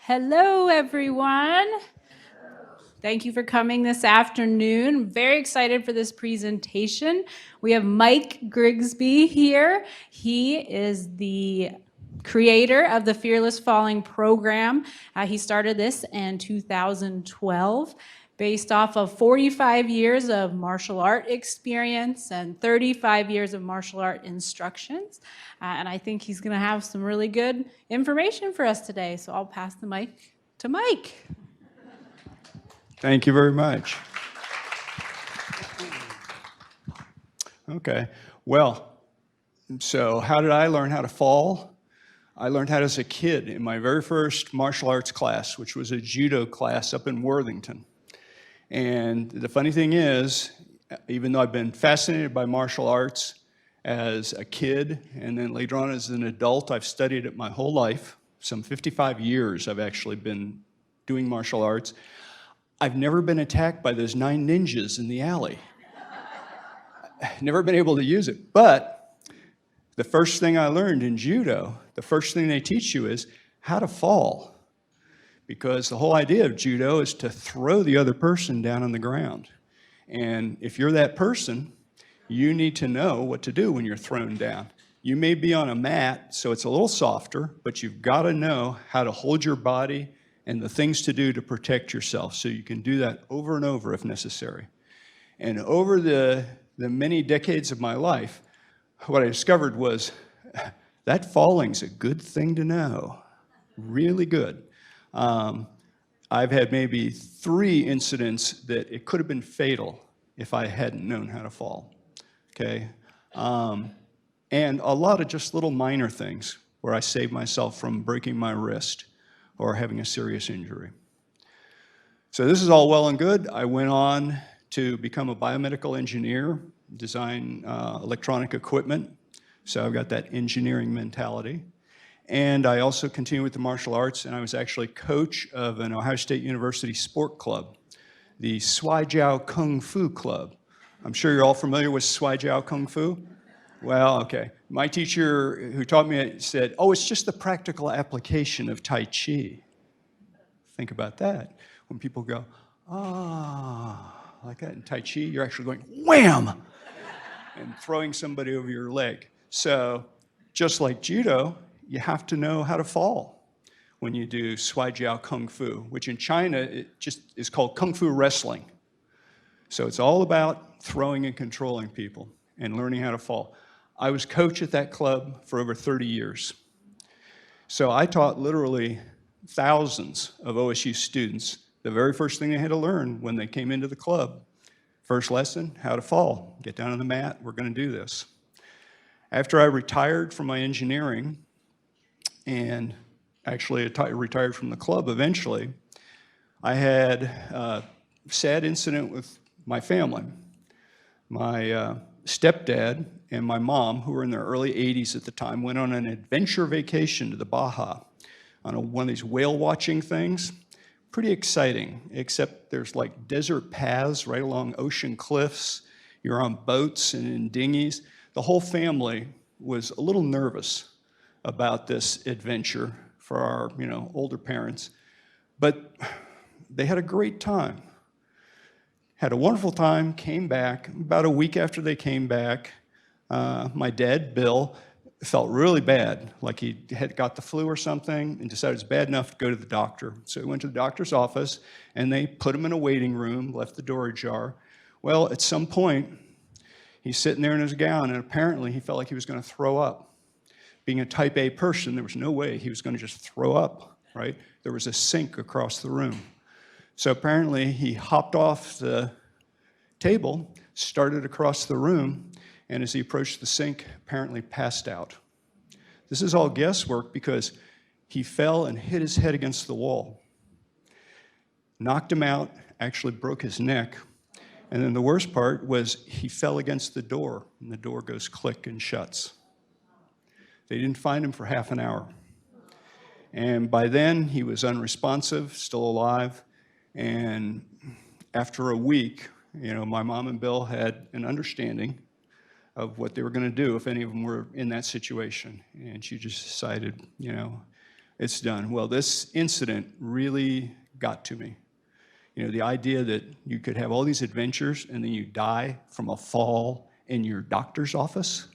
Hello, everyone. Thank you for coming this afternoon. Very excited for this presentation. We have Mike Grigsby here. He is the creator of the Fearless Falling program. He started this in 2012 based off of 45 years of martial art experience and 35 years of martial art instructions. And I think he's going to have some really good information for us today. So I'll pass the mic to Mike. Thank you very much. Okay, well, so how did I learn how to fall? I learned how as a kid in my very first martial arts class, which was a judo class up in Worthington. And the funny thing is, even though I've been fascinated by martial arts as a kid and then later on as an adult, I've studied it my whole life. Some 55 years I've actually been doing martial arts. I've never been attacked by those 9 ninjas in the alley. Never been able to use it. But the first thing I learned in judo, the first thing they teach you is how to fall. Because the whole idea of judo is to throw the other person down on the ground. And if you're that person, you need to know what to do when you're thrown down. You may be on a mat, so it's a little softer, but you've got to know how to hold your body and the things to do to protect yourself, so you can do that over and over if necessary. And over the many decades of my life, what I discovered was that falling's a good thing to know, really good. I've had maybe 3 incidents that it could have been fatal if I hadn't known how to fall, okay? And a lot of just little minor things where I saved myself from breaking my wrist or having a serious injury. So this is all well and good. I went on to become a biomedical engineer, design electronic equipment. So I've got that engineering mentality. And I also continued with the martial arts, and I was actually coach of an Ohio State University sport club, the Swai Jiao Kung Fu Club. I'm sure you're all familiar with Swai Jiao Kung Fu. Well, okay. My teacher who taught me it said, oh, it's just the practical application of Tai Chi. Think about that. When people go, like that in Tai Chi, you're actually going, wham, and throwing somebody over your leg. So just like judo, you have to know how to fall when you do Swai Jiao Kung Fu, which in China, it just is called Kung Fu wrestling. So it's all about throwing and controlling people and learning how to fall. I was coach at that club for over 30 years. So I taught literally thousands of OSU students the very first thing they had to learn when they came into the club. First lesson, how to fall. Get down on the mat, we're gonna do this. After I retired from my engineering, and actually retired from the club eventually, I had a sad incident with my family. My stepdad and my mom, who were in their early 80s at the time, went on an adventure vacation to the Baja on one of these whale watching things. Pretty exciting, except there's like desert paths right along ocean cliffs. You're on boats and in dinghies. The whole family was a little nervous about this adventure for our, older parents. But they had a great time. Had a wonderful time, came back. About a week after they came back, my dad, Bill, felt really bad, like he had got the flu or something, and decided it's bad enough to go to the doctor. So he went to the doctor's office, and they put him in a waiting room, left the door ajar. Well, at some point, he's sitting there in his gown, and apparently he felt like he was going to throw up. Being a type A person, there was no way he was going to just throw up, right? There was a sink across the room. So apparently he hopped off the table, started across the room, and as he approached the sink, apparently passed out. This is all guesswork because he fell and hit his head against the wall. Knocked him out, actually broke his neck. And then the worst part was he fell against the door, and the door goes click and shuts. They didn't find him for half an hour. And by then, he was unresponsive, still alive. And after a week, my mom and Bill had an understanding of what they were going to do if any of them were in that situation. And she just decided, It's done. Well, this incident really got to me. You know, the idea that you could have all these adventures and then you die from a fall in your doctor's office,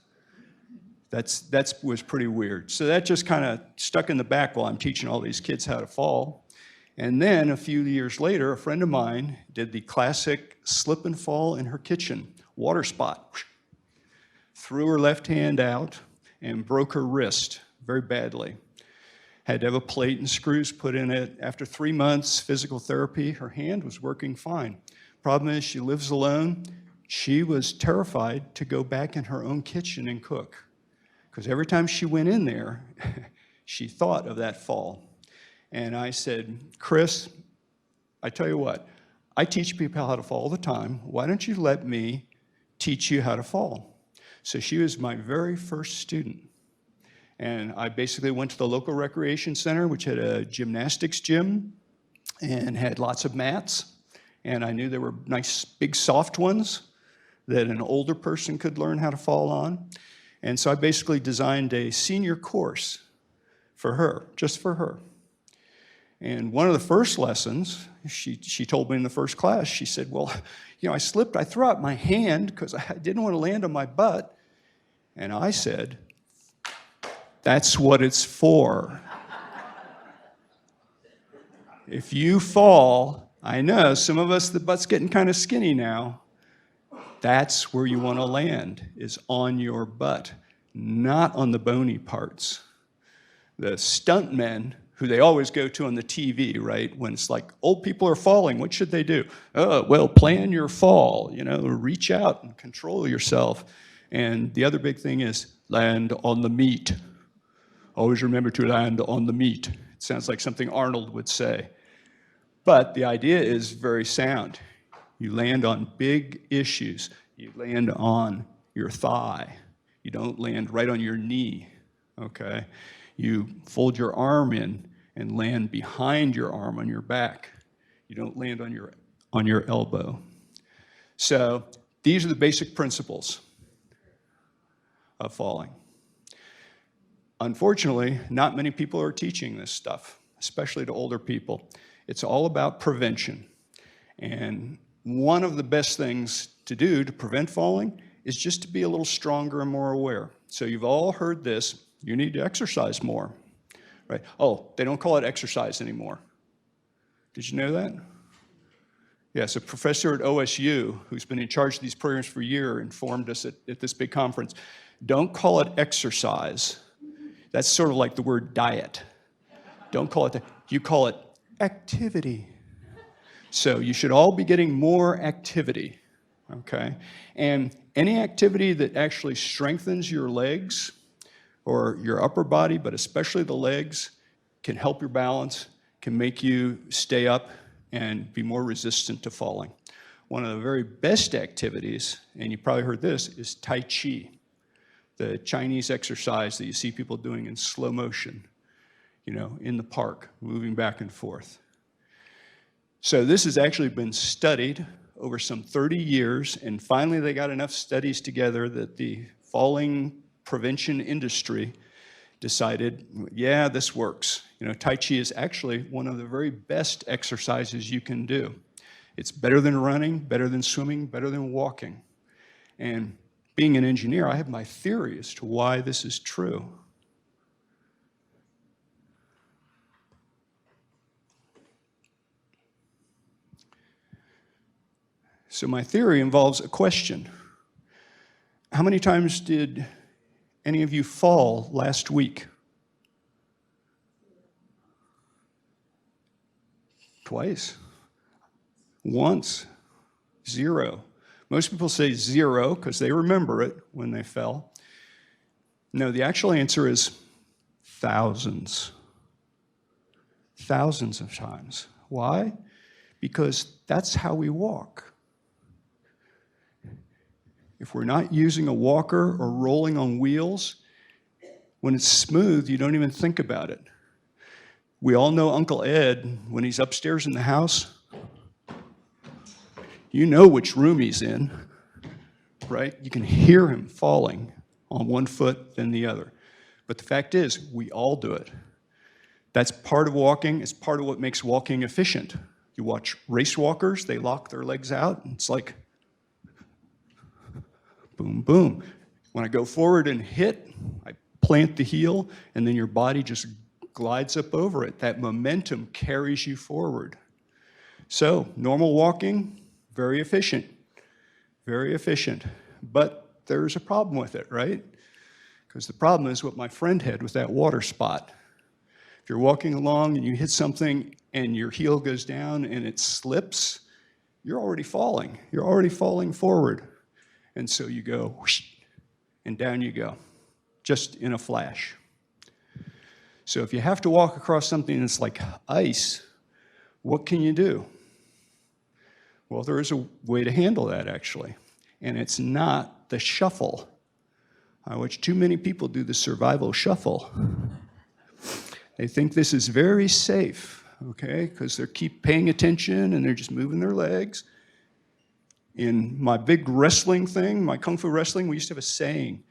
that was pretty weird. So that just kind of stuck in the back while I'm teaching all these kids how to fall. And then a few years later, a friend of mine did the classic slip and fall in her kitchen, water spot. Threw her left hand out and broke her wrist very badly. Had to have a plate and screws put in it. After 3 months, physical therapy, her hand was working fine. Problem is, she lives alone. She was terrified to go back in her own kitchen and cook, because every time she went in there, she thought of that fall. And I said, Chris, I tell you what, I teach people how to fall all the time. Why don't you let me teach you how to fall? So she was my very first student. And I basically went to the local recreation center, which had a gymnastics gym and had lots of mats. And I knew there were nice, big, soft ones that an older person could learn how to fall on. And so I basically designed a senior course for her, just for her. And one of the first lessons, she told me in the first class, she said, well, you know, I slipped, I threw out my hand because I didn't want to land on my butt. And I said, that's what it's for. If you fall, I know some of us, the butt's getting kind of skinny now. That's where you want to land, is on your butt, not on the bony parts. The stuntmen, who they always go to on the TV, right? When it's like, old people are falling, what should they do? Oh, well, plan your fall, you know, reach out and control yourself. And the other big thing is land on the meat. Always remember to land on the meat. It sounds like something Arnold would say. But the idea is very sound. You land on big issues. You land on your thigh. You don't land right on your knee, okay? You fold your arm in and land behind your arm on your back. You don't land on your elbow. So these are the basic principles of falling. Unfortunately, not many people are teaching this stuff, especially to older people. It's all about prevention. And one of the best things to do to prevent falling is just to be a little stronger and more aware. So you've all heard this, you need to exercise more, right? Oh, they don't call it exercise anymore. Did you know that? Yes, a professor at OSU who's been in charge of these programs for a year informed us at this big conference, don't call it exercise. That's sort of like the word diet. Don't call it that. You call it activity. So you should all be getting more activity, okay? And any activity that actually strengthens your legs or your upper body, but especially the legs, can help your balance, can make you stay up and be more resistant to falling. One of the very best activities, and you probably heard this, is Tai Chi, the Chinese exercise that you see people doing in slow motion, you know, in the park, moving back and forth. So this has actually been studied over some 30 years, and finally they got enough studies together that the falling prevention industry decided, yeah, this works. You know, Tai Chi is actually one of the very best exercises you can do. It's better than running, better than swimming, better than walking. And being an engineer, I have my theory as to why this is true. So my theory involves a question. How many times did any of you fall last week? Twice. Once. 0. Most people say 0 because they remember it when they fell. No, the actual answer is thousands. Thousands of times. Why? Because that's how we walk. If we're not using a walker or rolling on wheels, when it's smooth, you don't even think about it. We all know Uncle Ed, when he's upstairs in the house, you know which room he's in, right? You can hear him falling on one foot then the other. But the fact is, we all do it. That's part of walking. It's part of what makes walking efficient. You watch race walkers, they lock their legs out, and it's like boom, boom. When I go forward and hit, I plant the heel, and then your body just glides up over it. That momentum carries you forward. So normal walking, very efficient, very efficient. But there's a problem with it, right? Because the problem is what my friend had with that water spot. If you're walking along and you hit something and your heel goes down and it slips, you're already falling. You're already falling forward. And so you go whoosh, and down you go, just in a flash. So if you have to walk across something that's like ice, what can you do? Well, there is a way to handle that, actually. And it's not the shuffle. I watch too many people do the survival shuffle. They think this is very safe, okay? Because they keep paying attention and they're just moving their legs. In my big wrestling thing, my Kung Fu wrestling, we used to have a saying,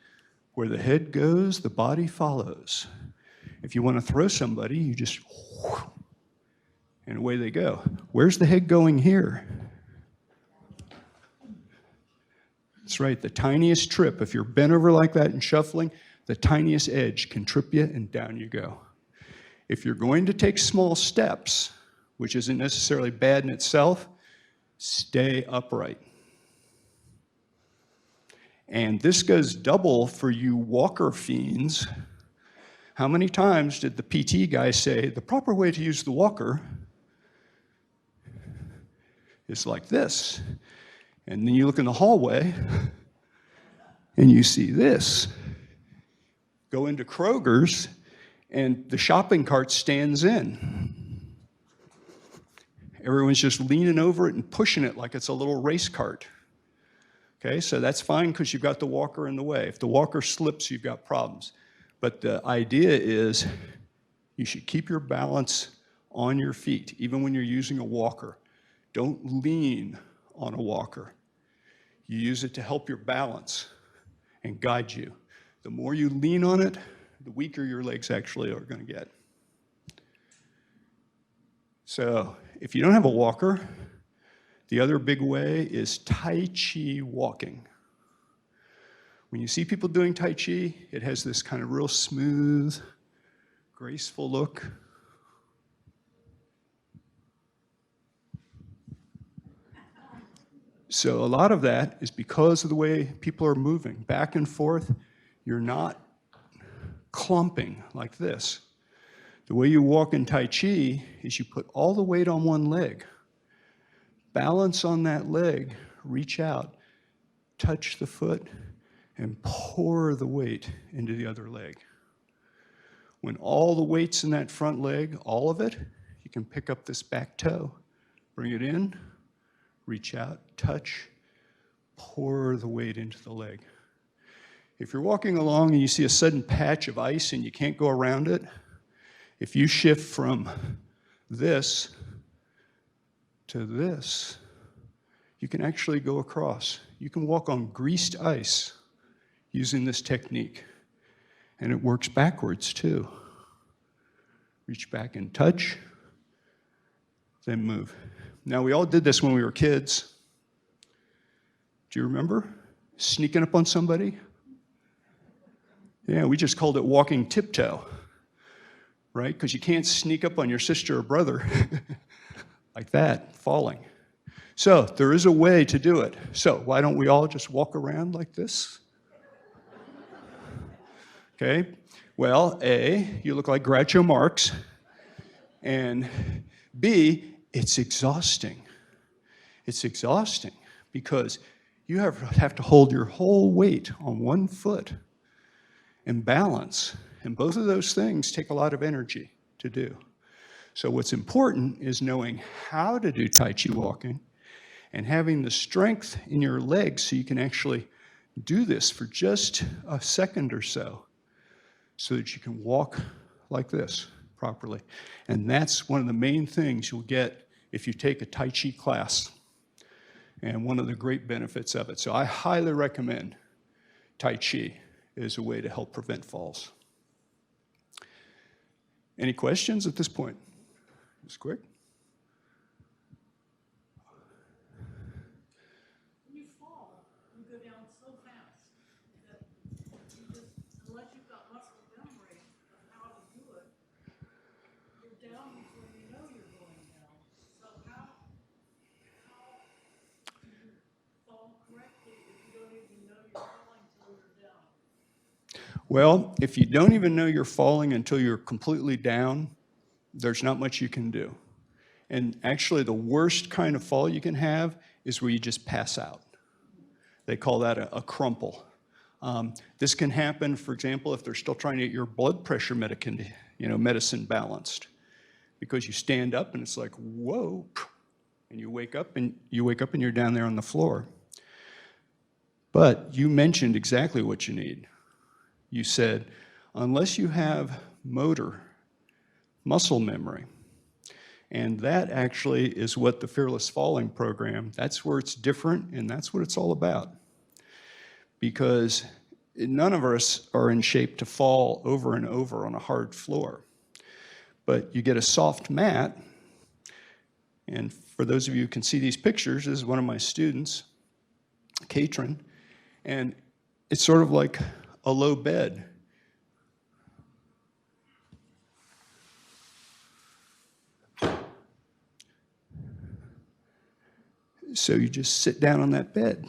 where the head goes, the body follows. If you want to throw somebody, you just, and away they go. Where's the head going here? That's right, the tiniest trip. If you're bent over like that and shuffling, the tiniest edge can trip you and down you go. If you're going to take small steps, which isn't necessarily bad in itself, stay upright. And this goes double for you walker fiends. How many times did the PT guy say, the proper way to use the walker is like this? And then you look in the hallway and you see this. Go into Kroger's and the shopping cart stands in. Everyone's just leaning over it and pushing it like it's a little race cart. Okay, so that's fine because you've got the walker in the way. If the walker slips, you've got problems. But the idea is you should keep your balance on your feet, even when you're using a walker. Don't lean on a walker. You use it to help your balance and guide you. The more you lean on it, the weaker your legs actually are going to get. So if you don't have a walker, the other big way is Tai Chi walking. When you see people doing Tai Chi, it has this kind of real smooth, graceful look. So a lot of that is because of the way people are moving back and forth. You're not clumping like this. The way you walk in Tai Chi is you put all the weight on one leg. Balance on that leg, reach out, touch the foot, and pour the weight into the other leg. When all the weight's in that front leg, all of it, you can pick up this back toe, bring it in, reach out, touch, pour the weight into the leg. If you're walking along and you see a sudden patch of ice and you can't go around it, if you shift from this to this, you can actually go across. You can walk on greased ice using this technique. And it works backwards too. Reach back and touch, then move. Now, we all did this when we were kids. Do you remember? Sneaking up on somebody? Yeah, we just called it walking tiptoe, right? Because you can't sneak up on your sister or brother like that, falling. So there is a way to do it. So why don't we all just walk around like this? Okay, well, A, you look like Groucho Marx, and B, it's exhausting. It's exhausting because you have to hold your whole weight on one foot and balance, and both of those things take a lot of energy to do. So what's important is knowing how to do Tai Chi walking and having the strength in your legs so you can actually do this for just a second or so that you can walk like this properly. And that's one of the main things you'll get if you take a Tai Chi class, and one of the great benefits of it. So I highly recommend Tai Chi as a way to help prevent falls. Any questions at this point? Just quick. When you fall, you go down so fast that you just, unless you've got muscle memory of how to do it, you're down before you know you're going down. So how do you fall correctly if you don't even know you're falling till you're down? Well, if you don't even know you're falling until you're completely down, there's not much you can do. And actually, the worst kind of fall you can have is where you just pass out. They call that a crumple. This can happen, for example, if they're still trying to get your blood pressure medicine balanced, because you stand up and it's like, whoa, and you wake up and you're down there on the floor. But you mentioned exactly what you need. You said, unless you have muscle memory, and that actually is what the Fearless Falling program, that's where it's different, and that's what it's all about. Because none of us are in shape to fall over and over on a hard floor. But you get a soft mat, and for those of you who can see these pictures, this is one of my students, Katrin, and it's sort of like a low bed. So you just sit down on that bed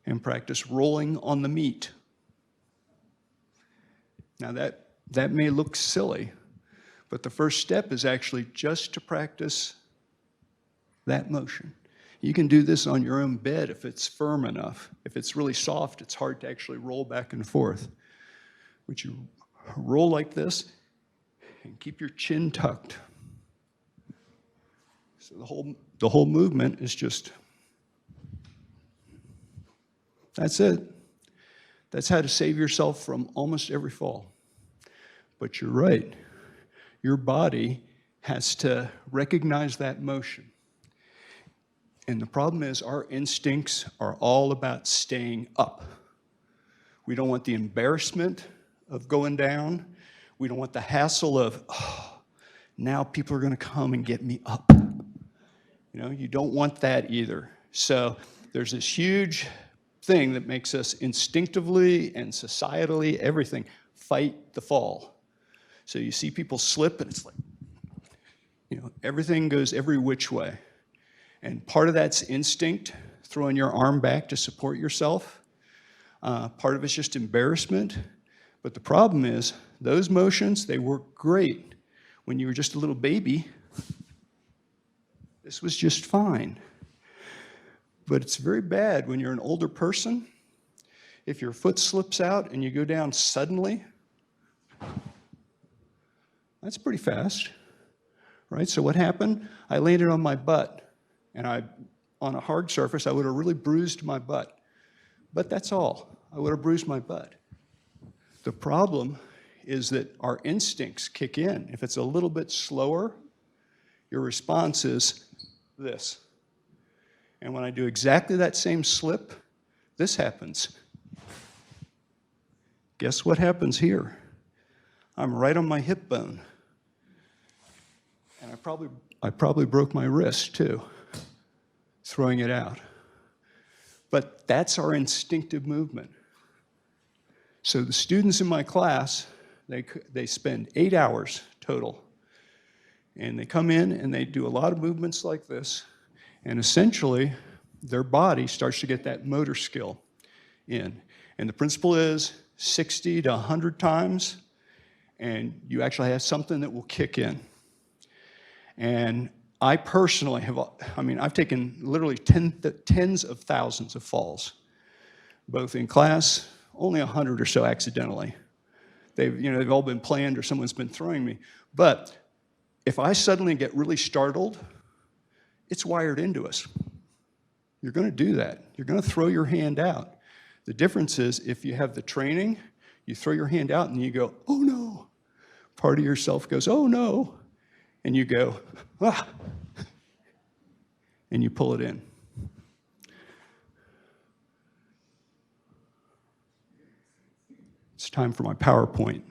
and practice rolling on the meat. Now that may look silly, but the first step is actually just to practice that motion. You can do this on your own bed if it's firm enough. If it's really soft, it's hard to actually roll back and forth. But you roll like this and keep your chin tucked. So the whole movement is just, that's it. That's how to save yourself from almost every fall. But you're right. Your body has to recognize that motion. And the problem is our instincts are all about staying up. We don't want the embarrassment of going down. We don't want the hassle of, now people are going to come and get me up. You don't want that either. So there's this huge thing that makes us instinctively and societally, everything, fight the fall. So you see people slip and it's like, everything goes every which way. And part of that's instinct, throwing your arm back to support yourself. Part of it's just embarrassment. But the problem is, those motions, they work great when you were just a little baby. This was just fine. But it's very bad when you're an older person. If your foot slips out and you go down suddenly, that's pretty fast, right? So what happened? I landed on my butt. And on a hard surface, I would have really bruised my butt. But that's all. I would have bruised my butt. The problem is that our instincts kick in. If it's a little bit slower, your response is this. And when I do exactly that same slip, this happens. Guess what happens here? I'm right on my hip bone. And I probably broke my wrist too, throwing it out. But that's our instinctive movement. So the students in my class, they spend 8 hours total. And they come in and they do a lot of movements like this. And essentially, their body starts to get that motor skill in. And the principle is 60 to 100 times, and you actually have something that will kick in. And I personally I've taken literally tens of thousands of falls, both in class, only 100 or so accidentally. They've all been planned or someone's been throwing me. But if I suddenly get really startled, it's wired into us. You're going to do that. You're going to throw your hand out. The difference is if you have the training, you throw your hand out and you go, oh no. Part of yourself goes, oh no. And you go, ah. And you pull it in. It's time for my PowerPoint.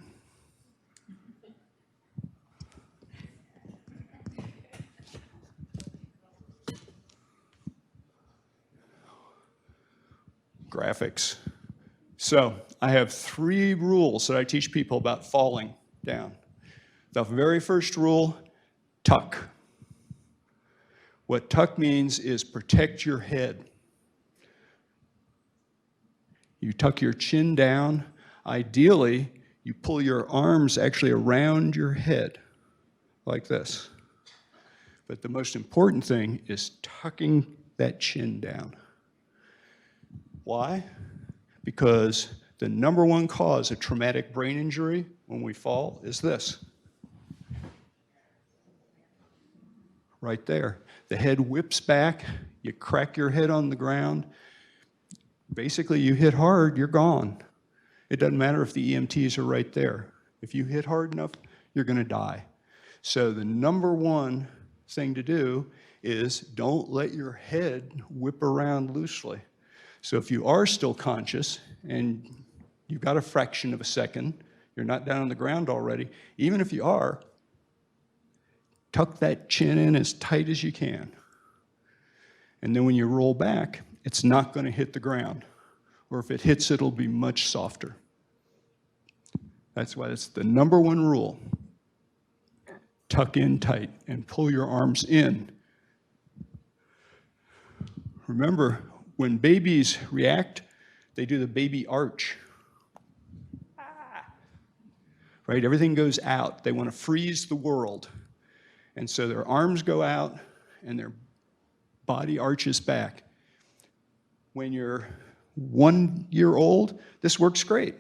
graphics. So I have 3 rules that I teach people about falling down. The very first rule, tuck. What tuck means is protect your head. You tuck your chin down. Ideally, you pull your arms actually around your head, like this. But the most important thing is tucking that chin down. Why? Because the number one cause of traumatic brain injury when we fall is this. Right there. The head whips back, you crack your head on the ground. Basically, you hit hard, you're gone. It doesn't matter if the EMTs are right there. If you hit hard enough, you're going to die. So the number one thing to do is don't let your head whip around loosely. So if you are still conscious and you've got a fraction of a second, you're not down on the ground already, even if you are, tuck that chin in as tight as you can. And then when you roll back, it's not going to hit the ground. Or if it hits, it'll be much softer. That's why it's the number one rule. Tuck in tight and pull your arms in. Remember, when babies react, they do the baby arch. Right? Everything goes out. They want to freeze the world. And so their arms go out and their body arches back. When you're 1 year old, this works great.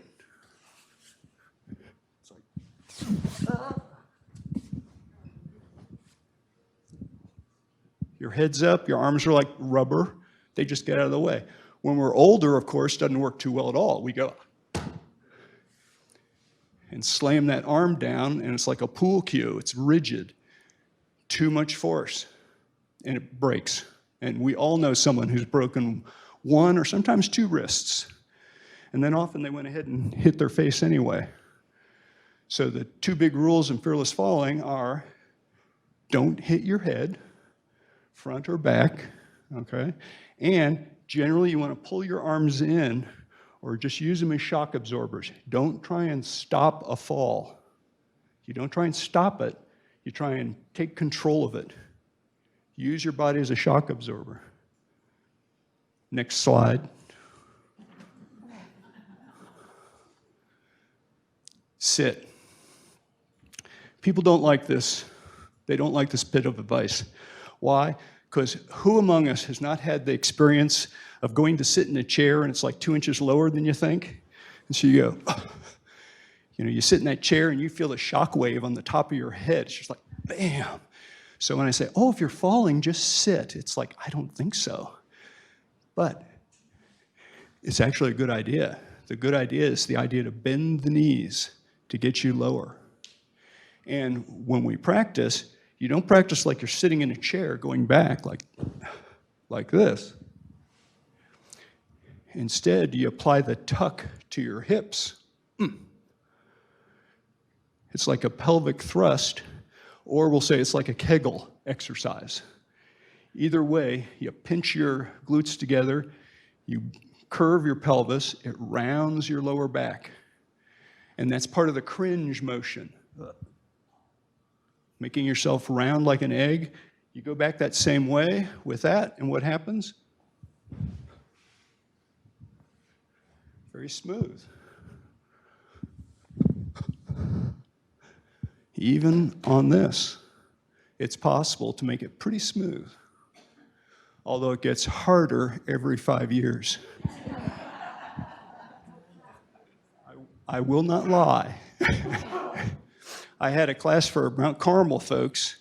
Your head's up, your arms are like rubber. They just get out of the way. When we're older, of course, it doesn't work too well at all. We go and slam that arm down, and it's like a pool cue. It's rigid. Too much force, and it breaks. And we all know someone who's broken 1 or sometimes 2 wrists. And then often they went ahead and hit their face anyway. So the 2 big rules in fearless falling are don't hit your head, front or back, okay? And generally you want to pull your arms in or just use them as shock absorbers. Don't try and stop a fall. You don't try and stop it. You try and take control of it. Use your body as a shock absorber. Next slide. Sit. People don't like this. They don't like this bit of advice. Why? Because who among us has not had the experience of going to sit in a chair and it's like 2 inches lower than you think? And so you go, you sit in that chair and you feel the shock wave on the top of your head. It's just like, bam. So when I say, oh, if you're falling, just sit. It's like, I don't think so. But it's actually a good idea. The good idea is the idea to bend the knees to get you lower. And when we practice, you don't practice like you're sitting in a chair going back like this. Instead, you apply the tuck to your hips. It's like a pelvic thrust, or we'll say it's like a Kegel exercise. Either way, you pinch your glutes together, you curve your pelvis, it rounds your lower back. And that's part of the cringe motion. Making yourself round like an egg. You go back that same way with that, and what happens? Very smooth. Even on this, it's possible to make it pretty smooth, although it gets harder every 5 years. I will not lie. I had a class for Mount Carmel folks,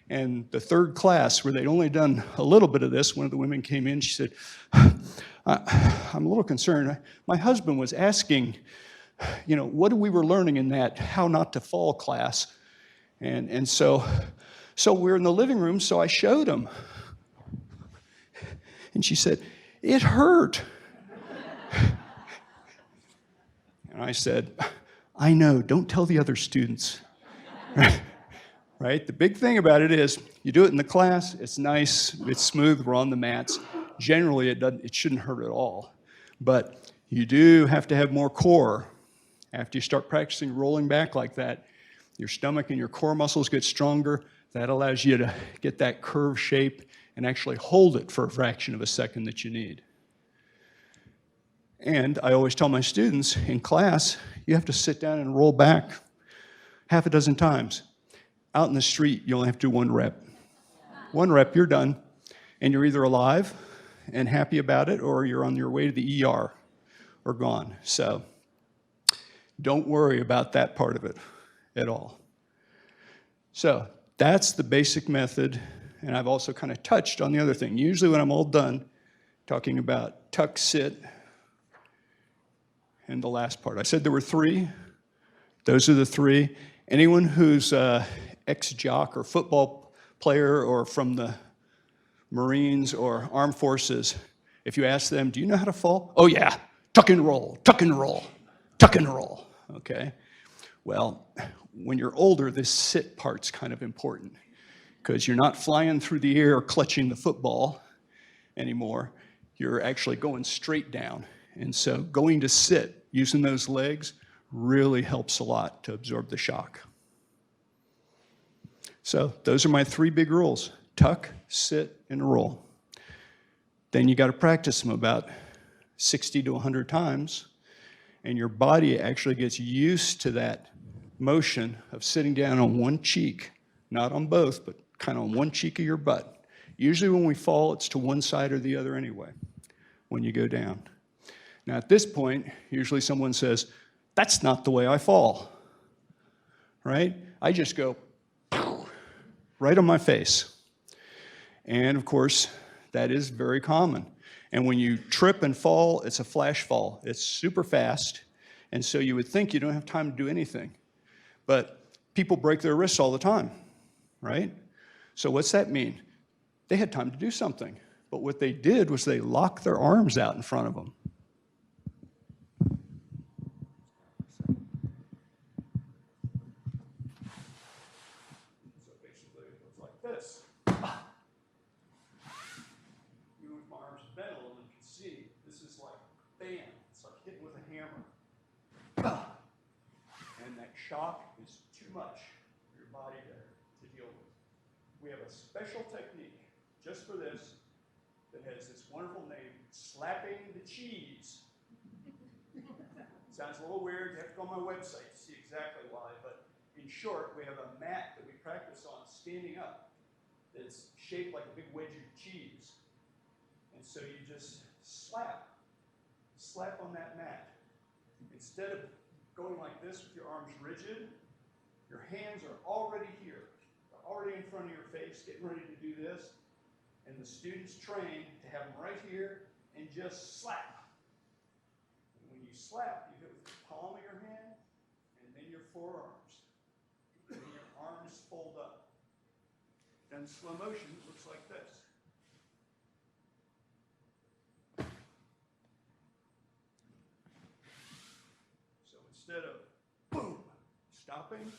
and the 3rd class, where they'd only done a little bit of this, one of the women came in, she said, I'm a little concerned. My husband was asking, what we were learning in that how not to fall class. And so we're in the living room, so I showed him. And she said, it hurt. And I said, I know, don't tell the other students. Right? The big thing about it is you do it in the class, it's nice, it's smooth, we're on the mats. Generally, it shouldn't hurt at all. But you do have to have more core. After you start practicing rolling back like that, your stomach and your core muscles get stronger. That allows you to get that curve shape and actually hold it for a fraction of a second that you need. And I always tell my students in class, you have to sit down and roll back half a dozen times. Out in the street, you only have to do 1 rep. 1 rep, you're done. And you're either alive and happy about it, or you're on your way to the ER or gone. So don't worry about that part of it at all. So that's the basic method. And I've also kind of touched on the other thing. Usually when I'm all done talking about tuck, sit, and the last part. I said there were 3. Those are the 3. Anyone who's ex-jock or football player or from the Marines or Armed Forces, if you ask them, do you know how to fall? Oh yeah, tuck and roll, tuck and roll, tuck and roll, okay? Well, when you're older, this sit part's kind of important because you're not flying through the air clutching the football anymore. You're actually going straight down. And so going to sit, using those legs, really helps a lot to absorb the shock. So those are my 3 big rules: tuck, sit, and roll. Then you got to practice them about 60 to 100 times, and your body actually gets used to that motion of sitting down on one cheek, not on both, but kind of on one cheek of your butt. Usually when we fall, it's to one side or the other anyway, when you go down. Now at this point, usually someone says, that's not the way I fall, right? I just go right on my face. And of course, that is very common. And when you trip and fall, it's a flash fall. It's super fast. And so you would think you don't have time to do anything. But people break their wrists all the time, right? So what's that mean? They had time to do something. But what they did was they locked their arms out in front of them. So basically it looks like this. Even with my arms bent a little, you can see this is like bam. It's like hitting with a hammer. And that shock is too much for your body to deal with. We have a special technique just for this that has this wonderful name, slapping the cheese. Sounds a little weird. You have to go on my website to see exactly why. But in short, we have a mat that we practice on standing up that's shaped like a big wedge of cheese. And so you just slap on that mat. Instead of going like this with your arms rigid, your hands are already here. They're already in front of your face, getting ready to do this. And the students train to have them right here and just slap. And when you slap, you hit with the palm of your hand and then your forearms. And then your arms fold up. Then slow motion looks like this. So instead of boom, stopping,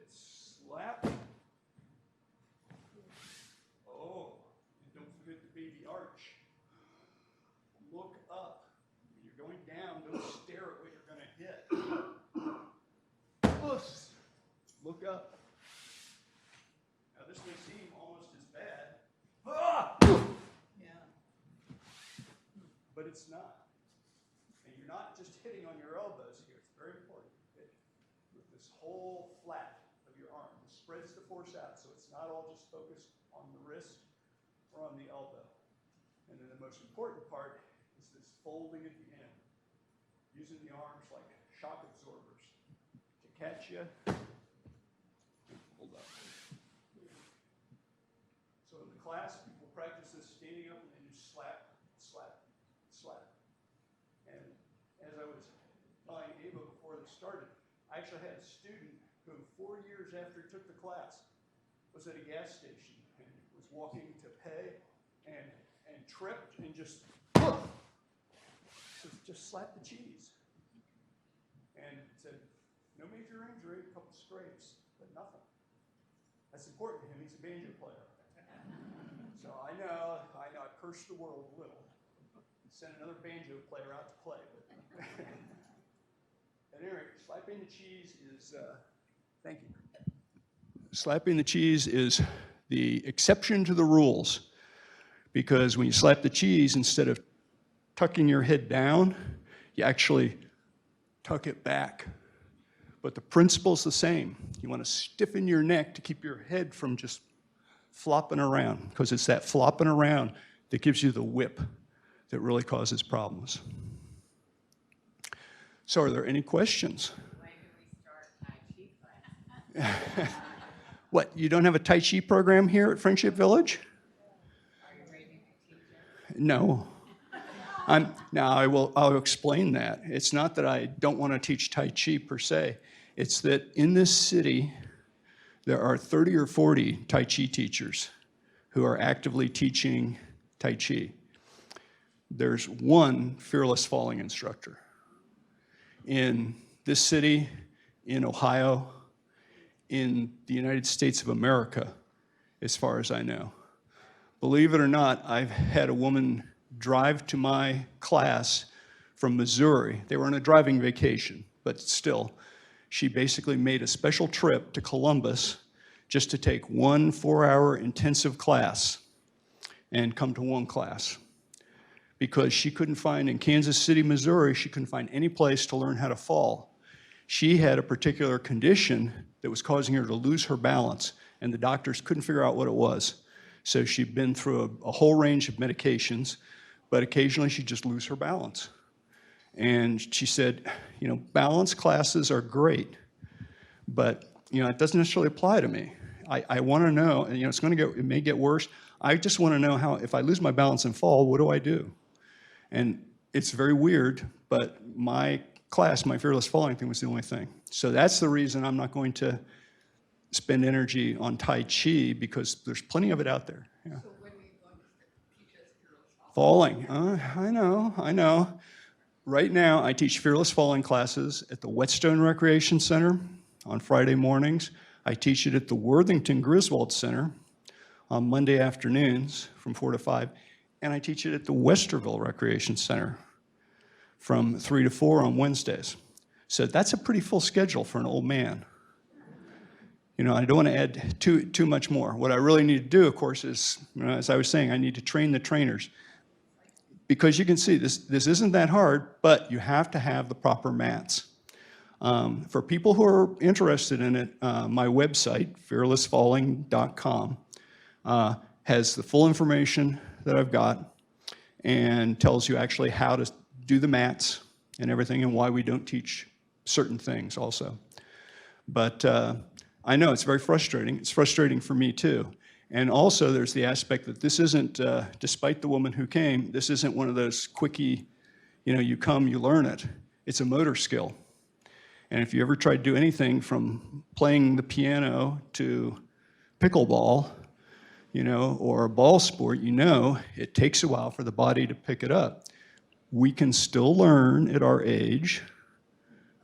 it's slap. Oh, and don't forget the baby arch. Look up. When you're going down, don't stare at what you're going to hit. Look up. Now this may seem almost as bad. Yeah. But it's not. And you're not just hitting on your elbows here. It's very important. Hit with this whole flat of your arm. It spreads the force out, so it's not all just focused on the wrist or on the elbow. And then the most important part is this folding at the end, using the arms like shock absorbers to catch you. Hold up. So in the class, people practice this standing up and then you slap, slap, slap. And as I was telling Ava before this started, I actually had a student who 4 years after he took the class was at a gas station and was walking to pay and tripped and just slapped the cheese. And said, no major injury, a couple scrapes, but nothing. That's important to him. He's a banjo player. So I know, I cursed the world a little. send another banjo player out to play. At any rate, slapping the cheese is, thank you. Slapping the cheese is the exception to the rules, because when you slap the cheese, instead of tucking your head down, you actually tuck it back. But the principle's the same. You want to stiffen your neck to keep your head from just flopping around, because it's that flopping around that gives you the whip that really causes problems. So are there any questions? When do we start Tai Chi class? What, you don't have a Tai Chi program here at Friendship Village? Are you ready to teach it? No. I'll explain that. It's not that I don't want to teach Tai Chi per se. It's that in this city, there are 30 or 40 Tai Chi teachers who are actively teaching Tai Chi. There's one fearless falling instructor. In this city, in Ohio, in the United States of America, as far as I know. Believe it or not, I've had a woman drive to my class from Missouri. They were on a driving vacation, but still, she basically made a special trip to Columbus just to take one 4-hour intensive class and come to one class. Because she couldn't find, in Kansas City, Missouri, she couldn't find any place to learn how to fall. She had a particular condition that was causing her to lose her balance, and the doctors couldn't figure out what it was. So she'd been through a whole range of medications, but occasionally she'd just lose her balance. And she said, balance classes are great, but it doesn't necessarily apply to me. I want to know, and it may get worse. I just want to know how, if I lose my balance and fall, what do I do? And it's very weird, but my class, my fearless falling thing, was the only thing. So that's the reason I'm not going to spend energy on Tai Chi, because there's plenty of it out there. Yeah. So when are you going to teach us fearless falling? Falling, I know. Right now, I teach fearless falling classes at the Whetstone Recreation Center on Friday mornings. I teach it at the Worthington Griswold Center on Monday afternoons from 4 to 5. And I teach it at the Westerville Recreation Center from 3 to 4 on Wednesdays. So that's a pretty full schedule for an old man. I don't want to add too much more. What I really need to do, of course, is, as I was saying, I need to train the trainers. Because you can see, this isn't that hard, but you have to have the proper mats. For people who are interested in it, my website, fearlessfalling.com, has the full information that I've got and tells you actually how to do the mats and everything, and why we don't teach certain things also. But I know it's very frustrating. It's frustrating for me too. And also there's the aspect that this isn't, despite the woman who came, this isn't one of those quickie, you come, you learn it. It's a motor skill. And if you ever try to do anything from playing the piano to pickleball, or a ball sport, it takes a while for the body to pick it up. We can still learn at our age,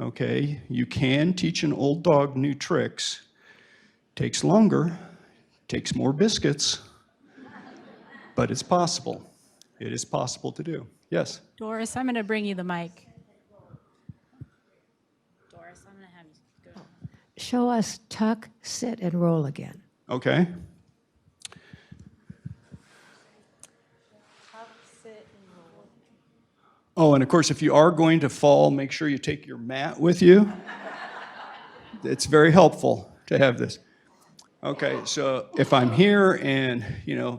okay? You can teach an old dog new tricks. Takes longer, takes more biscuits, but it's possible. It is possible to do. Yes? Doris, I'm going to bring you the mic. Doris, I'm going to have you go. Show us tuck, sit, and roll again. Okay. Oh, and of course, if you are going to fall, make sure you take your mat with you. It's very helpful to have this. Okay, so if I'm here and,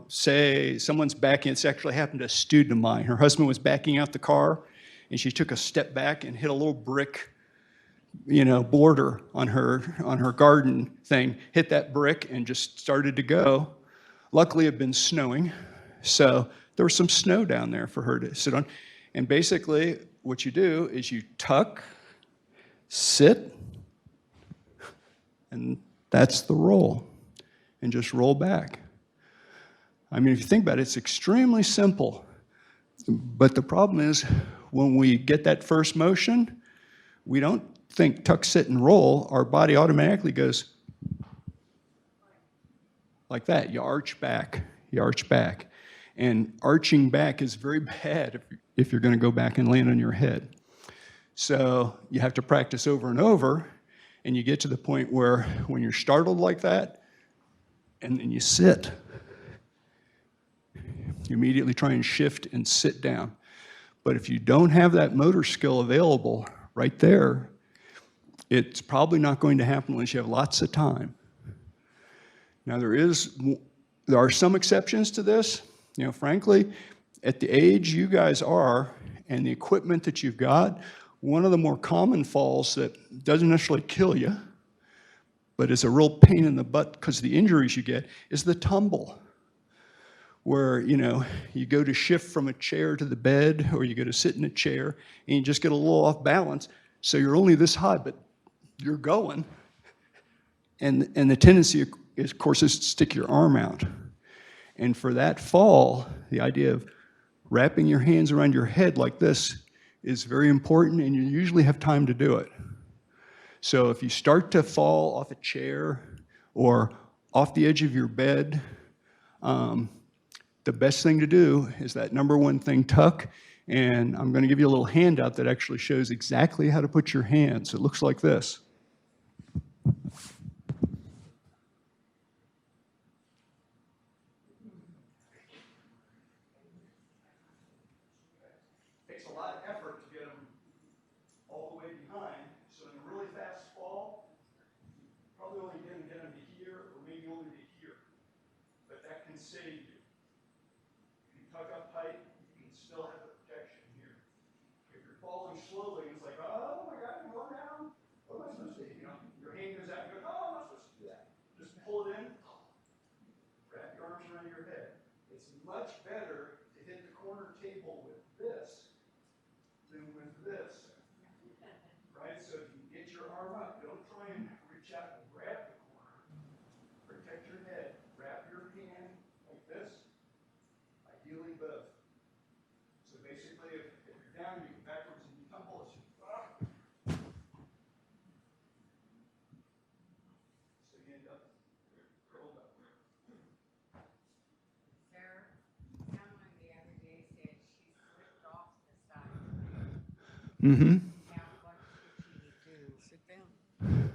say someone's backing, it's actually happened to a student of mine. Her husband was backing out the car, and she took a step back and hit a little brick, border on her garden thing, hit that brick and just started to go. Luckily, it had been snowing, so there was some snow down there for her to sit on. And basically, what you do is you tuck, sit, and that's the roll. And just roll back. I mean, if you think about it, it's extremely simple. But the problem is, when we get that first motion, we don't think tuck, sit, and roll. Our body automatically goes like that. You arch back. You arch back. And arching back is very bad if you're going to go back and land on your head. So you have to practice over and over, and you get to the point where when you're startled like that, and then you sit, you immediately try and shift and sit down. But if you don't have that motor skill available right there, it's probably not going to happen unless you have lots of time. Now there are some exceptions to this. You know, frankly, at the age you guys are and the equipment that you've got, one of the more common falls that doesn't necessarily kill you, but is a real pain in the butt because of the injuries you get, is the tumble. Where, you know, you go to shift from a chair to the bed, or you go to sit in a chair, and you just get a little off balance, so you're only this high, but you're going. And the tendency, is, of course, is to stick your arm out. And for that fall, the idea of wrapping your hands around your head like this is very important, and you usually have time to do it. So if you start to fall off a chair or off the edge of your bed, the best thing to do is that number one thing, tuck, and I'm going to give you a little handout that actually shows exactly how to put your hands. It looks like this. Takes a lot of effort to get them all the way behind, so in a really fast fall, probably only get them to here, or maybe only to here, but that can save you. Tuck up tight, you can still have the protection here. If you're falling slowly, it's like, oh my God, I'm going down. What am I supposed to do? You know, your hand goes out, and you go, oh, I'm not supposed to do that. Just pull it in, wrap your arms around your head. It's much better to hit the corner table with this than with this. Right? So if you get your arm up, don't try and reach out and grab the corner. Protect your head. Wrap your hand like this. Ideally both. So basically, if you're down, you go backwards and you tumble. So you end up curled up. Sarah, someone the other day said she slipped off the side of the bed. Mm-hmm. Now, what should she do? Sit down.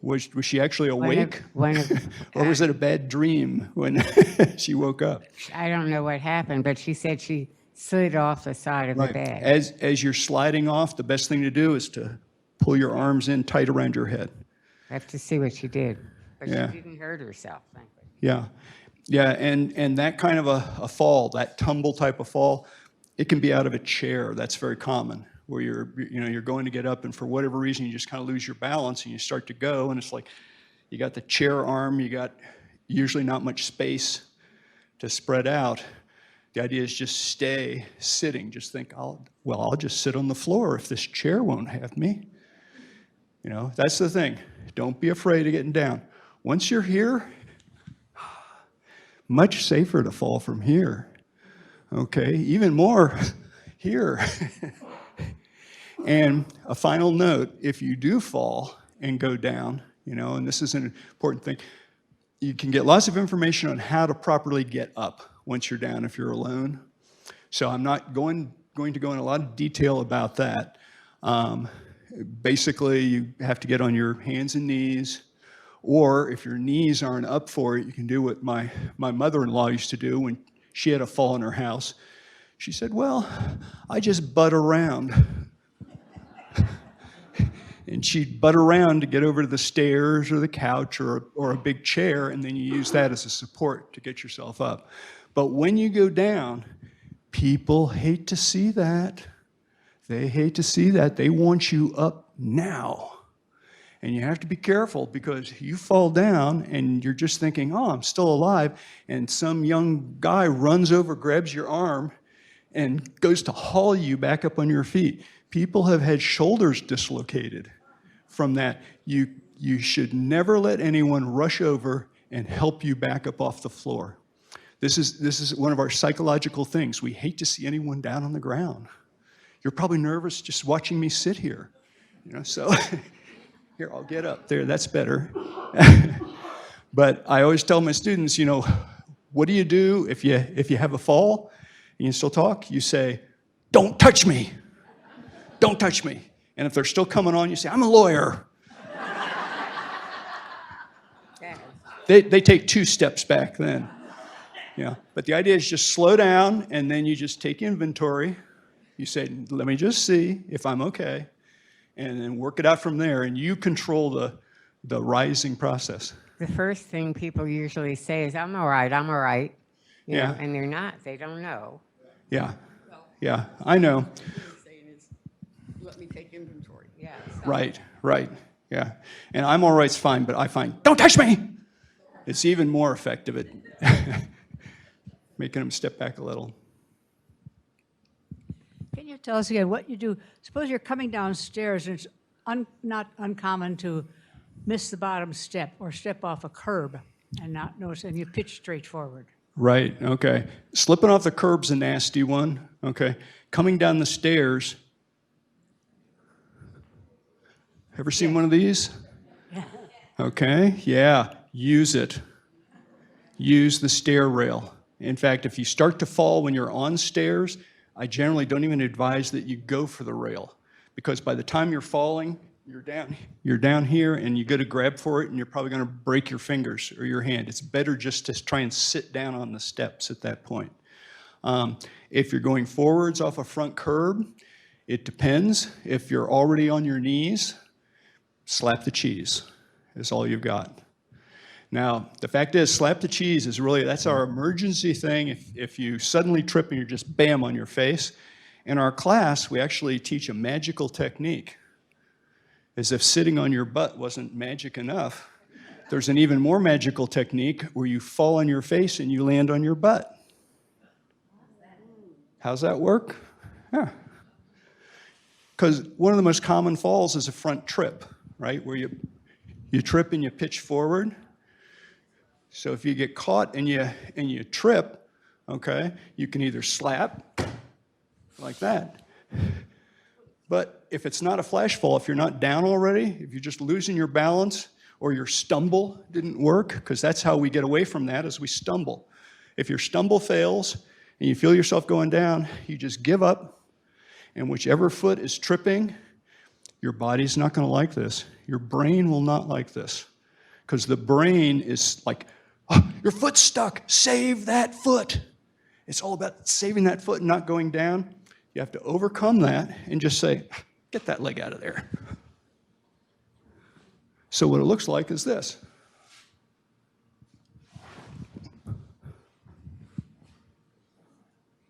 Was she actually awake? Or was it a bad dream when she woke up? I don't know what happened, but she said she slid off the side of the bed. As you're sliding off, the best thing to do is to pull your arms in tight around your head. I have to see what she did. But Yeah. she didn't hurt herself, thankfully. Yeah. Yeah, and that kind of a fall, that tumble type of fall, it can be out of a chair. That's very common, where you're going to get up, and for whatever reason, you just kind of lose your balance, and you start to go, and it's like you got the chair arm, you got usually not much space to spread out. The idea is just stay sitting. Just think, I'll just sit on the floor if this chair won't have me. You know, that's the thing. Don't be afraid of getting down. Once you're here, much safer to fall from here. Okay, even more here. And a final note, if you do fall and go down, you know, and this is an important thing, you can get lots of information on how to properly get up once you're down if you're alone. So I'm not going to go in a lot of detail about that. Basically, you have to get on your hands and knees, or if your knees aren't up for it, you can do what my mother-in-law used to do when she had a fall in her house. She said, well, I just butt around. And she'd butt around to get over to the stairs or the couch or a big chair, and then you use that as a support to get yourself up. But when you go down, people hate to see that. They hate to see that. They want you up now. And you have to be careful, because you fall down and you're just thinking, oh, I'm still alive, and some young guy runs over, grabs your arm, and goes to haul you back up on your feet. People have had shoulders dislocated from that. You should never let anyone rush over and help you back up off the floor. This is one of our psychological things. We hate to see anyone down on the ground. You're probably nervous just watching me sit here, you know, so here, I'll get up there, that's better. But I always tell my students, you know, what do you do if you have a fall and you still talk? You say, don't touch me. Don't touch me. And if they're still coming on, you say, I'm a lawyer. They take 2 steps back then. Yeah. But the idea is just slow down, and then you just take inventory. You say, let me just see if I'm okay, and then work it out from there, and you control the rising process. The first thing people usually say is, I'm all right, I'm all right. You Yeah. know, and they're not. They don't know. Yeah. Yeah, I know. Saying is, let me take inventory. Yeah. Right. Yeah. And I'm all right's fine, but I find, don't touch me. It's even more effective at making them step back a little. Can you tell us again what you do? Suppose you're coming downstairs and it's not uncommon to miss the bottom step or step off a curb and not notice, and you pitch straight forward. Right, okay. Slipping off the curb's a nasty one, okay. Coming down the stairs. Ever seen one of these? Okay, yeah, use it. Use the stair rail. In fact, if you start to fall when you're on stairs, I generally don't even advise that you go for the rail, because by the time you're falling, you're down here, and you go to grab for it, and you're probably going to break your fingers or your hand. It's better just to try and sit down on the steps at that point. If you're going forwards off a front curb, it depends. If you're already on your knees, slap the cheese is all you've got. Now, the fact is, slap the cheese is really, that's our emergency thing. If you suddenly trip and you're just bam on your face. In our class, we actually teach a magical technique. As if sitting on your butt wasn't magic enough, there's an even more magical technique where you fall on your face and you land on your butt. How's that work? Yeah. Because one of the most common falls is a front trip, right? Where you trip and you pitch forward. So if you get caught and you trip, okay, you can either slap like that. But if it's not a flash fall, if you're not down already, if you're just losing your balance or your stumble didn't work, because that's how we get away from that, is we stumble. If your stumble fails and you feel yourself going down, you just give up, and whichever foot is tripping, your body's not going to like this. Your brain will not like this, because the brain is like, oh, your foot's stuck, save that foot. It's all about saving that foot and not going down. You have to overcome that and just say, get that leg out of there. So what it looks like is this.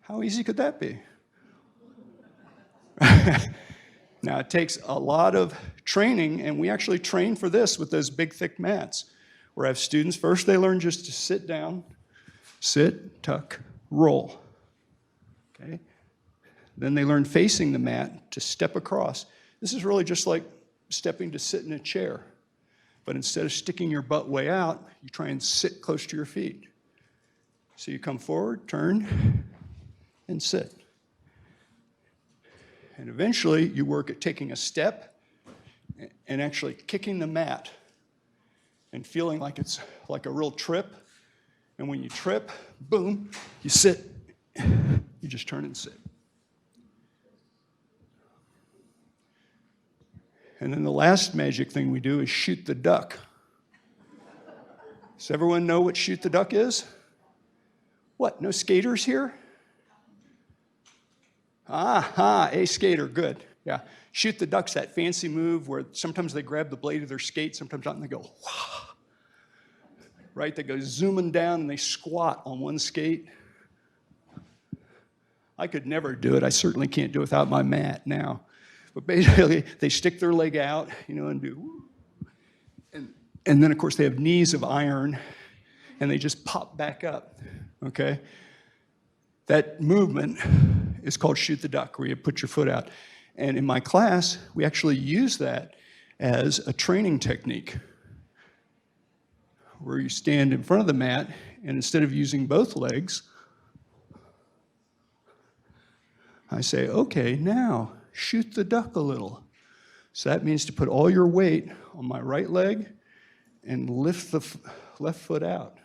How easy could that be? Now, it takes a lot of training, and we actually train for this with those big, thick mats, where I have students, first they learn just to sit down, sit, tuck, roll. Okay? Then they learn facing the mat to step across. This is really just like stepping to sit in a chair. But instead of sticking your butt way out, you try and sit close to your feet. So you come forward, turn, and sit. And eventually you work at taking a step and actually kicking the mat and feeling like it's like a real trip. And when you trip, boom, you sit. You just turn and sit. And then the last magic thing we do is shoot the duck. Does everyone know what shoot the duck is? What, no skaters here? A skater, good. Yeah, shoot the duck's that fancy move where sometimes they grab the blade of their skate, sometimes not, and they go, wah. Right, they go zooming down and they squat on one skate. I could never do it. I certainly can't do it without my mat now. But basically, they stick their leg out, and do, and then, of course, they have knees of iron, and they just pop back up, okay? That movement is called shoot the duck, where you put your foot out. And in my class, we actually use that as a training technique, where you stand in front of the mat, and instead of using both legs, I say, okay, now, shoot the duck a little. So that means to put all your weight on my right leg and lift the left foot out.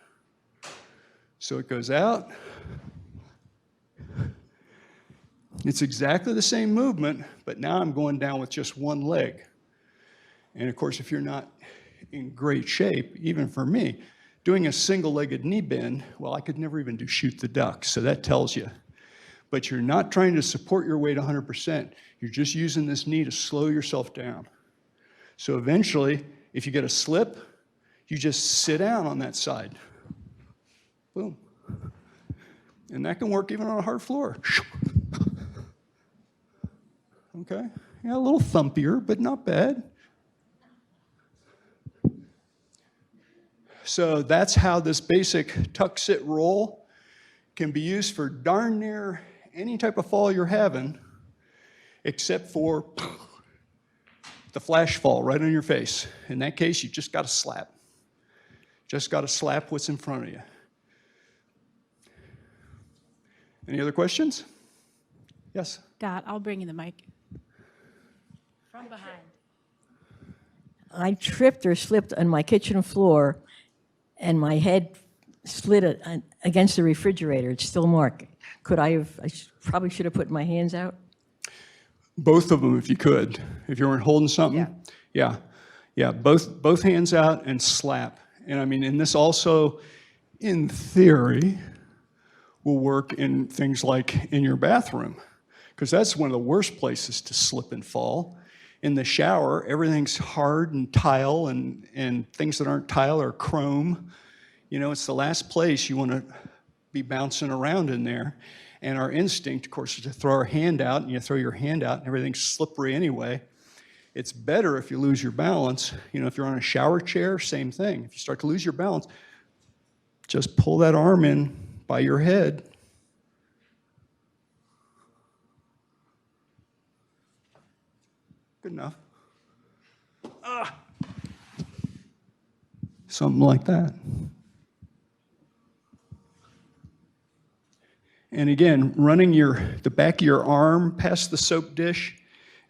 So it goes out, It's exactly the same movement, but now I'm going down with just one leg. And of course, if you're not in great shape, even for me, doing a single-legged knee bend, well, I could never even do shoot the duck, so that tells you. But you're not trying to support your weight 100%. You're just using this knee to slow yourself down. So eventually, if you get a slip, you just sit down on that side. Boom. And that can work even on a hard floor. Okay? Yeah, a little thumpier, but not bad. So that's how this basic tuck, sit, roll can be used for darn near any type of fall you're having, except for the flash fall right on your face. In that case, you just got to slap. Just got to slap what's in front of you. Any other questions? Yes? Dot, I'll bring you the mic. From behind. I tripped or slipped on my kitchen floor, and my head slid against the refrigerator. It's still marked. Could I have? Probably should have put my hands out. Both of them, if you could. If you weren't holding something. Yeah. Both hands out and slap. And I mean, and this also, in theory, will work in things like in your bathroom, because that's one of the worst places to slip and fall. In the shower, everything's hard and tile, and things that aren't tile are chrome. You know, it's the last place you want to be bouncing around in there. And our instinct, of course, is to throw our hand out, and you throw your hand out, and everything's slippery anyway. It's better if you lose your balance. You know, if you're on a shower chair, same thing. If you start to lose your balance, just pull that arm in by your head. Good enough. Something like that. And again, running the back of your arm past the soap dish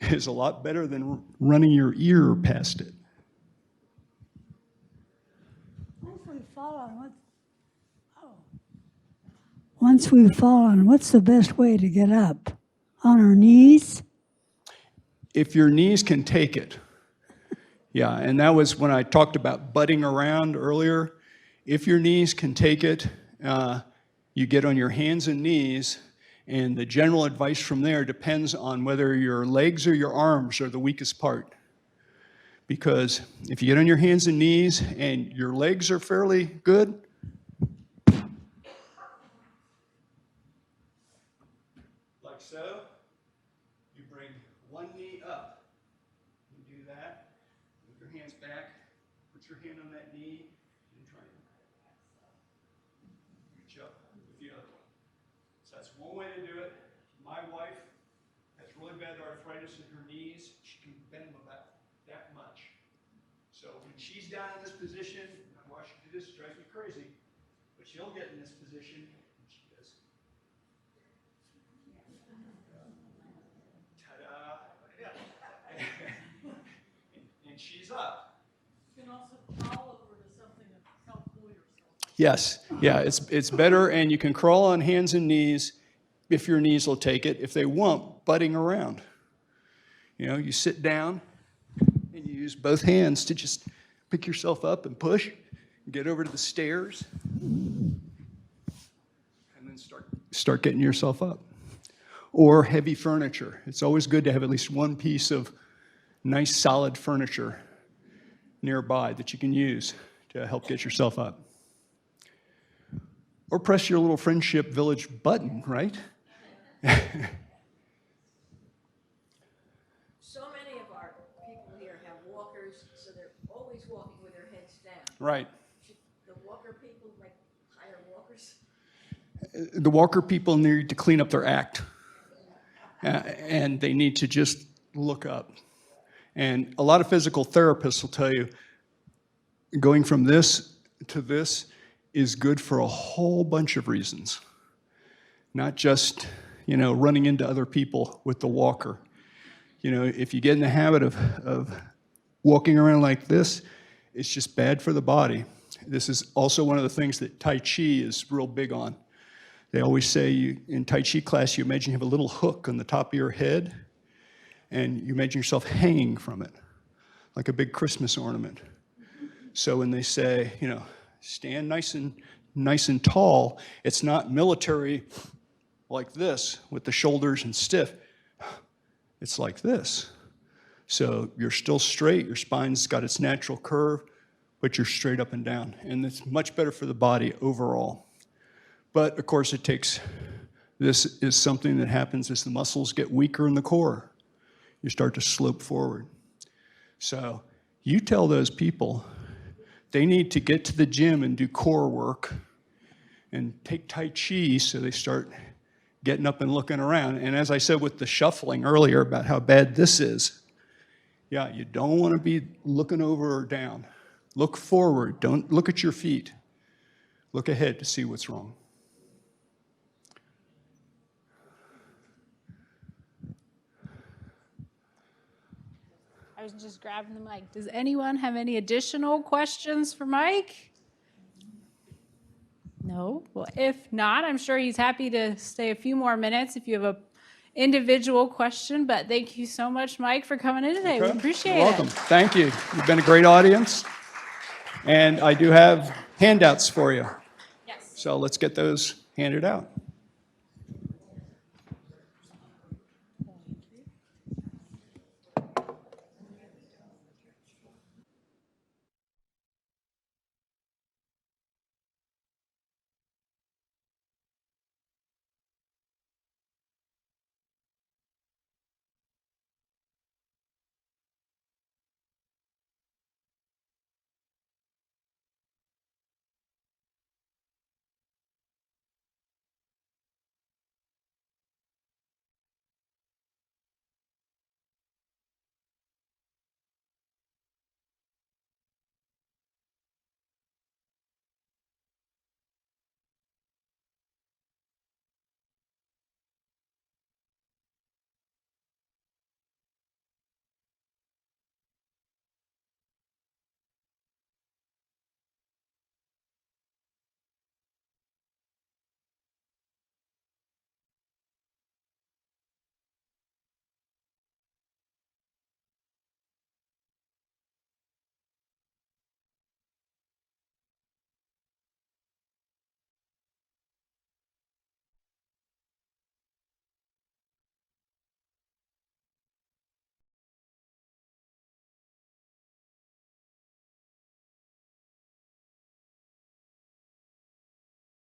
is a lot better than running your ear past it. Once we've fallen, what's the best way to get up? On our knees? If your knees can take it. Yeah, and that was when I talked about butting around earlier. If your knees can take it, you get on your hands and knees, and the general advice from there depends on whether your legs or your arms are the weakest part. Because if you get on your hands and knees and your legs are fairly good, like so, you bring one knee up. You do that, move your hands back, put your hand on that knee, and try and reach up with the other one. So that's one way to do it. My wife has really bad arthritis in her knees. She can bend them about that much. So when she's down in this position, I watch her do this, it drives me crazy, but she'll get in this position, and she does. Ta-da! And she's up. You can also crawl over to something to help pull yourself. Yes, yeah, it's better, and you can crawl on hands and knees if your knees will take it. If they won't, butting around. You know, you sit down and you use both hands to just pick yourself up and push, and get over to the stairs, and then start getting yourself up. Or heavy furniture. It's always good to have at least one piece of nice solid furniture nearby that you can use to help get yourself up. Or press your little Friendship Village button, right? So many of our people here have walkers, so they're always walking with their heads down. Right. Should the walker people hire walkers? The walker people need to clean up their act. And they need to just look up. And a lot of physical therapists will tell you, going from this to this is good for a whole bunch of reasons. Not just, running into other people with the walker. If you get in the habit of walking around like this, it's just bad for the body. This is also one of the things that Tai Chi is real big on. They always say in Tai Chi class, you imagine you have a little hook on the top of your head, and you imagine yourself hanging from it, like a big Christmas ornament. So when they say, stand nice and tall, it's not military like this with the shoulders and stiff. It's like this. So you're still straight, your spine's got its natural curve, but you're straight up and down. And it's much better for the body overall. But of course this is something that happens as the muscles get weaker in the core. You start to slope forward. So you tell those people they need to get to the gym and do core work and take Tai Chi so they start getting up and looking around. And as I said with the shuffling earlier about how bad this is, yeah, you don't want to be looking over or down. Look forward. Don't look at your feet. Look ahead to see what's wrong. I was just grabbing the mic. Does anyone have any additional questions for Mike? No? Well, if not, I'm sure he's happy to stay a few more minutes if you have an individual question. But thank you so much, Mike, for coming in today. We appreciate You're welcome. it. Thank you. You've been a great audience. And I do have handouts for you. Yes. So let's get those handed out.